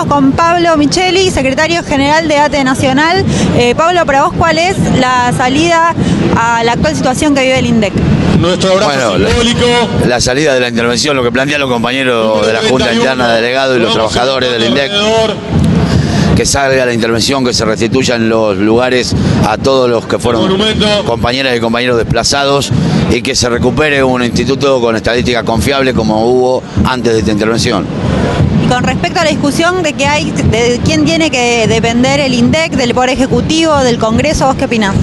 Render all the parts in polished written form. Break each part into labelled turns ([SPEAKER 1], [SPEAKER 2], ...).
[SPEAKER 1] Estamos con Pablo Micheli, secretario general de ATE Nacional. Pablo, para vos, ¿cuál es la salida a la actual situación que vive el INDEC?
[SPEAKER 2] Nuestro abrazo simbólico.
[SPEAKER 3] La salida de la intervención, lo que plantean los compañeros de la Junta Interna de Delegados y los trabajadores del INDEC, que salga la intervención, que se restituyan los lugares a todos los que fueron compañeras y compañeros desplazados y que se recupere un instituto con estadística confiable como hubo antes de esta intervención.
[SPEAKER 1] Y con respecto a la discusión de que hay, de quién tiene que depender el INDEC, del Poder Ejecutivo, del Congreso, ¿vos qué opinás?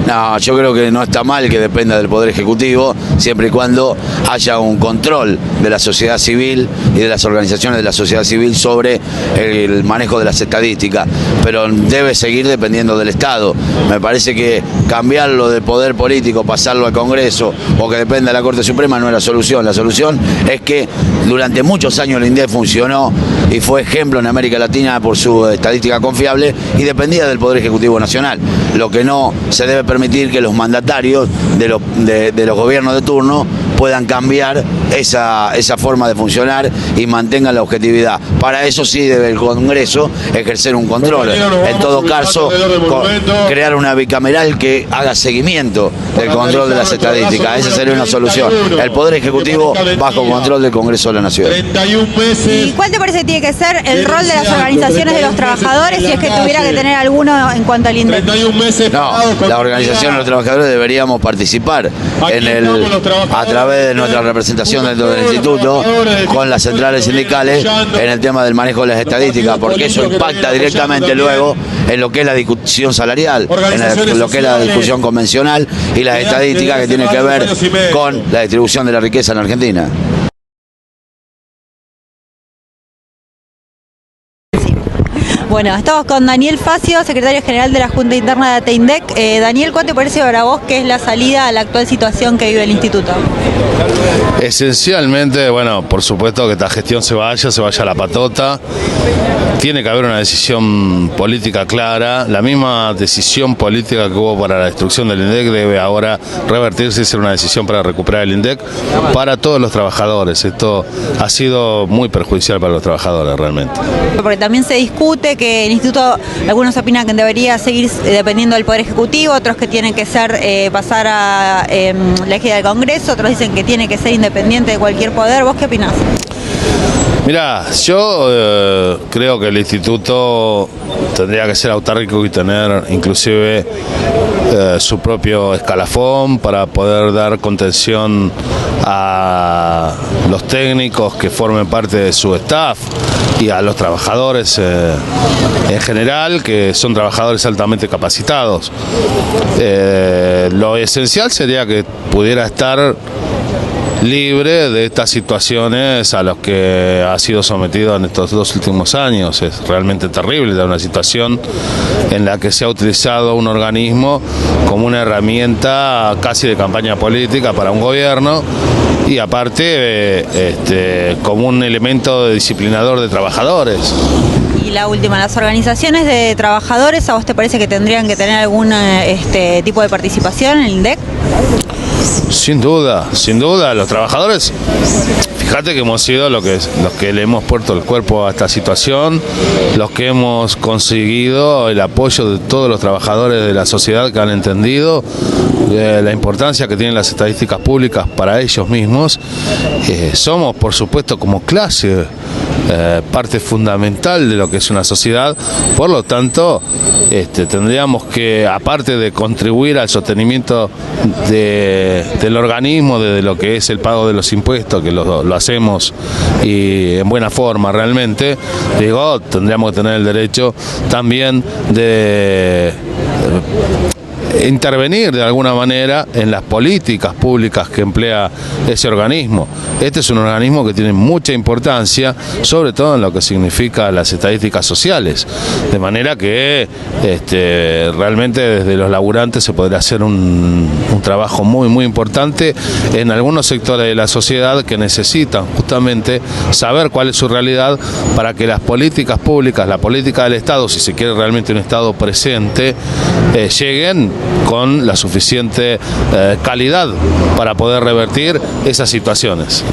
[SPEAKER 3] No, yo creo que no está mal que dependa del Poder Ejecutivo, siempre y cuando haya un control de la sociedad civil y de las organizaciones de la sociedad civil sobre el manejo de las estadísticas, pero debe seguir dependiendo del Estado. Me parece que cambiarlo del poder político, pasarlo al Congreso o que dependa de la Corte Suprema no es la solución. La solución es que durante muchos años el INDEC funcionó y fue ejemplo en América Latina por su estadística confiable y dependía del Poder Ejecutivo Nacional. Lo que no se debe permitir que los mandatarios de los gobiernos de turno puedan cambiar esa forma de funcionar y mantengan la objetividad. Para eso sí debe el Congreso ejercer un control. En todo caso, crear una bicameral que haga seguimiento del control de las estadísticas. Esa sería una solución. El Poder Ejecutivo bajo control del Congreso de la Nación.
[SPEAKER 1] ¿Y cuál te parece que tiene que ser el rol de las organizaciones de los trabajadores si es que tuviera que tener alguno en cuanto al INDEC?
[SPEAKER 3] No, la organización de los trabajadores deberíamos participar a través de nuestra representación dentro del instituto con las centrales sindicales en el tema del manejo de las estadísticas, porque eso impacta directamente luego en lo que es la discusión salarial, en lo que es la discusión convencional y las estadísticas que tienen que ver con la distribución de la riqueza en Argentina.
[SPEAKER 1] Bueno, estamos con Daniel Facio, secretario general de la Junta Interna de ATE INDEC. Daniel, ¿cuál te parece para vos que es la salida a la actual situación que vive el instituto?
[SPEAKER 2] Esencialmente, bueno, por supuesto que esta gestión se vaya a la patota. Tiene que haber una decisión política clara. La misma decisión política que hubo para la destrucción del INDEC debe ahora revertirse y ser una decisión para recuperar el INDEC para todos los trabajadores. Esto ha sido muy perjudicial para los trabajadores realmente.
[SPEAKER 1] Porque también se discute que el instituto, algunos opinan que debería seguir dependiendo del Poder Ejecutivo, otros que tienen que ser pasar a la égida del Congreso, otros dicen que tiene que ser independiente de cualquier poder. ¿Vos qué opinás?
[SPEAKER 2] Mirá, yo creo que el instituto tendría que ser autárquico y tener inclusive su propio escalafón para poder dar contención a los técnicos que formen parte de su staff y a los trabajadores en general, que son trabajadores altamente capacitados. Lo esencial sería que pudiera estar libre de estas situaciones a las que ha sido sometido en estos 2 últimos años. Es realmente terrible, una situación en la que se ha utilizado un organismo como una herramienta casi de campaña política para un gobierno y aparte como un elemento disciplinador de trabajadores.
[SPEAKER 1] Y la última, las organizaciones de trabajadores, ¿a vos te parece que tendrían que tener algún tipo de participación en el INDEC?
[SPEAKER 2] Sin duda, los trabajadores, fíjate que hemos sido los que le hemos puesto el cuerpo a esta situación, los que hemos conseguido el apoyo de todos los trabajadores de la sociedad que han entendido la importancia que tienen las estadísticas públicas para ellos mismos. Somos, por supuesto, como clase, parte fundamental de lo que es una sociedad, por lo tanto tendríamos que, aparte de contribuir al sostenimiento del organismo, de lo que es el pago de los impuestos, que lo hacemos y en buena forma realmente, tendríamos que tener el derecho también de intervenir de alguna manera en las políticas públicas que emplea ese organismo. Este es un organismo que tiene mucha importancia, sobre todo en lo que significa las estadísticas sociales, de manera que realmente desde los laburantes se podría hacer un trabajo muy importante en algunos sectores de la sociedad que necesitan justamente saber cuál es su realidad para que las políticas públicas, la política del Estado, si se quiere realmente un Estado presente, lleguen con la suficiente calidad para poder revertir esas situaciones.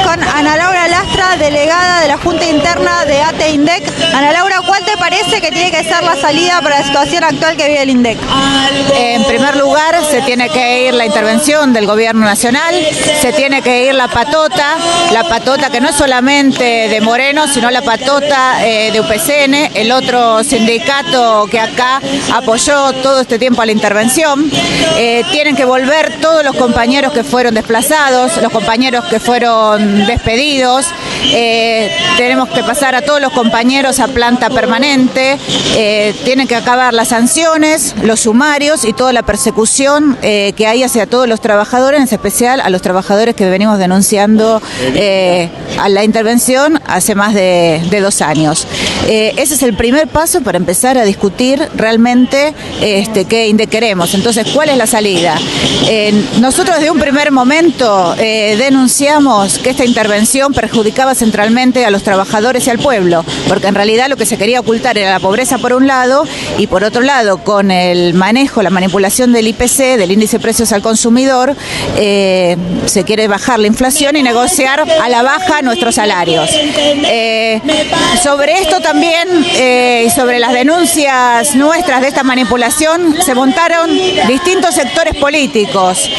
[SPEAKER 1] con Ana Laura Lastra, delegada de la Junta Interna de ATE-INDEC. Ana Laura, ¿cuál te parece que tiene que ser la salida para la situación actual que vive el INDEC?
[SPEAKER 4] En primer lugar, se tiene que ir la intervención del gobierno nacional, se tiene que ir la patota que no es solamente de Moreno, sino la patota de UPCN, el otro sindicato que acá apoyó todo este tiempo a la intervención. Tienen que volver todos los compañeros que fueron desplazados, los compañeros que fueron despedidos. Tenemos que pasar a todos los compañeros a planta permanente. Tienen que acabar las sanciones, los sumarios y toda la persecución que hay hacia todos los trabajadores, en especial a los trabajadores que venimos denunciando a la intervención hace más de 2 años. Ese es el primer paso para empezar a discutir realmente qué INDEC queremos. Entonces, ¿cuál es la salida? Nosotros de un primer momento denunciamos que esta intervención perjudicaba centralmente a los trabajadores y al pueblo, porque en realidad lo que se quería ocultar era la pobreza por un lado, y por otro lado, con el manejo, la manipulación del IPC, del índice de precios al consumidor, se quiere bajar la inflación y negociar a la baja nuestros salarios. Sobre esto también, y sobre las denuncias nuestras de esta manipulación, se montaron distintos sectores políticos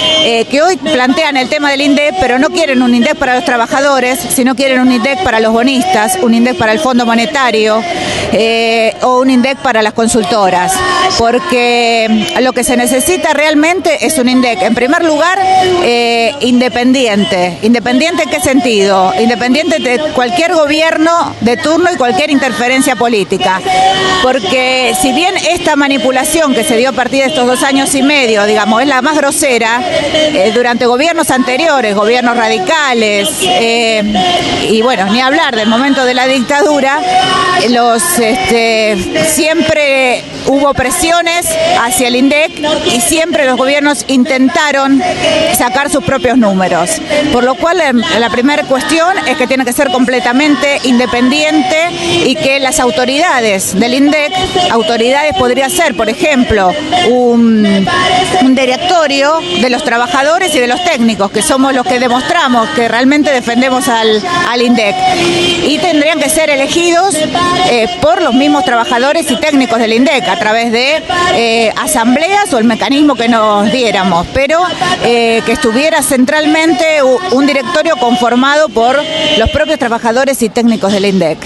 [SPEAKER 4] que hoy plantean el tema del INDEC, pero no quieren un INDEC para los trabajadores, sino quieren un INDEC para los bonistas, un INDEC para el Fondo Monetario o un INDEC para las consultoras, porque lo que se necesita realmente es un INDEC, en primer lugar, independiente. ¿Independiente en qué sentido? Independiente de cualquier gobierno de turno y cualquier interferencia política, porque si bien esta manipulación que se dio a partir de estos 2 años y medio, digamos, es la más grosera, durante gobiernos anteriores, gobiernos radicales, y bueno, ni hablar del momento de la dictadura, siempre hubo presiones hacia el INDEC y siempre los gobiernos intentaron sacar sus propios números. Por lo cual, la primera cuestión es que tiene que ser completamente independiente y que las autoridades del INDEC, autoridades podría ser, por ejemplo, un directorio de los trabajadores y de los técnicos, que somos los que demostramos que realmente defendemos al INDEC. Y tendrían que ser elegidos por los mismos trabajadores y técnicos del INDEC a través de asambleas o el mecanismo que nos diéramos, pero que estuviera centralmente un directorio conformado por los propios trabajadores y técnicos del INDEC,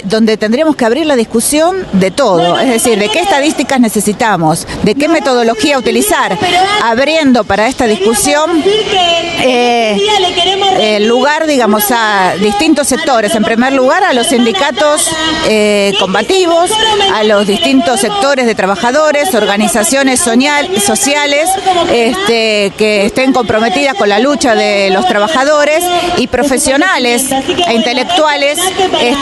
[SPEAKER 4] donde tendríamos que abrir la discusión de todo, es decir, de qué estadísticas necesitamos, de qué metodología utilizar, abriendo para esta discusión lugar, digamos, a distintos sectores. En primer lugar, a los sindicatos combativos, a los distintos sectores de trabajadores, organizaciones sociales que estén comprometidas con la lucha de los trabajadores, y profesionales e intelectuales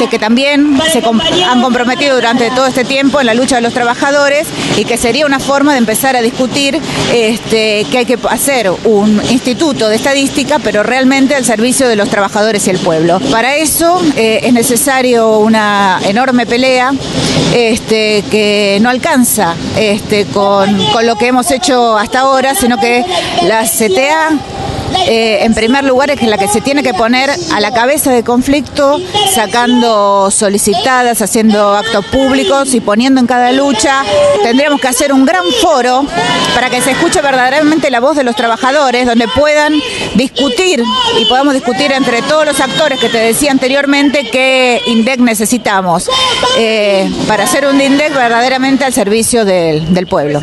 [SPEAKER 4] que también se han comprometido durante todo este tiempo en la lucha de los trabajadores, y que sería una forma de empezar a discutir que hay que hacer un instituto de estadística, pero realmente al servicio de los trabajadores y el pueblo. Para eso es necesario una enorme pelea que no alcanza con lo que hemos hecho hasta ahora, sino que la CTA en primer lugar es la que se tiene que poner a la cabeza del conflicto, sacando solicitadas, haciendo actos públicos y poniendo en cada lucha. Tendríamos que hacer un gran foro para que se escuche verdaderamente la voz de los trabajadores, donde puedan discutir y podamos discutir entre todos los actores que te decía anteriormente qué INDEC necesitamos para hacer un INDEC verdaderamente al servicio del pueblo.